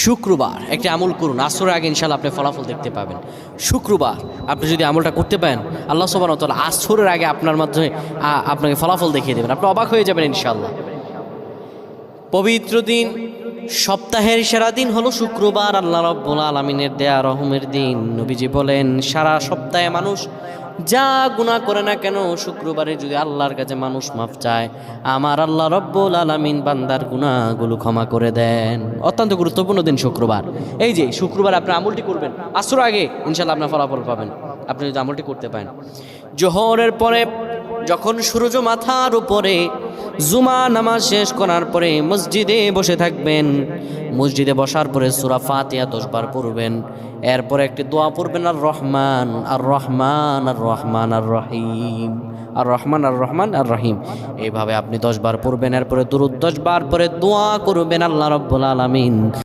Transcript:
শুক্রবার একটি আমল করুন, আসরের আগে ইনশাআল্লাহ আপনি ফলাফল দেখতে পাবেন। শুক্রবার আপনি যদি আমলটা করতে পারেন, আল্লাহ সুবহানাহু ওয়া তাআলা আসরের আগে আপনার মাধ্যমে আপনাকে ফলাফল দেখিয়ে দেবেন, আপনি অবাক হয়ে যাবেন ইনশাআল্লাহ। পবিত্র দিন, সপ্তাহের সেরা দিন হলো শুক্রবার, আল্লাহ রাব্বুল আলামিনের দেয়া রহমের দিন। নবীজি বলেন, সারা সপ্তাহে মানুষ যা গুনাহ করে না কেন, শুক্রবারে যদি আল্লাহর কাছে মানুষ মাফ চায়, আমার আল্লাহ রাব্বুল আলামিন বান্দার গুনাহগুলো ক্ষমা করে দেন। অত্যন্ত গুরুত্বপূর্ণ দিন শুক্রবার। এই যে শুক্রবার আপনি আমলটি করবেন, আসর আগে ইনশাআল্লাহ আপনার ফলাফল পাবেন আপনি যদি আমলটি করতে পারেন। জোহরের পরে যখন সূর্য মাথার উপরে, জুমা নামাজ শেষ করার পরে মসজিদে বসে থাকবেন। মসজিদে বসার পরে সূরা ফাতিহা 10 বার পড়বেন। এরপরে একটি দোয়া পড়বেন, আর রহমান আর রহমান আর রহমান আর রহিম, আর রহমান আর রহমান আর রহিম, এইভাবে আপনি 10 বার পড়বেন। এরপরে দুরূদ 10 বার পরে দোয়া করবেন, আল্লাহ রাব্বুল আলামিন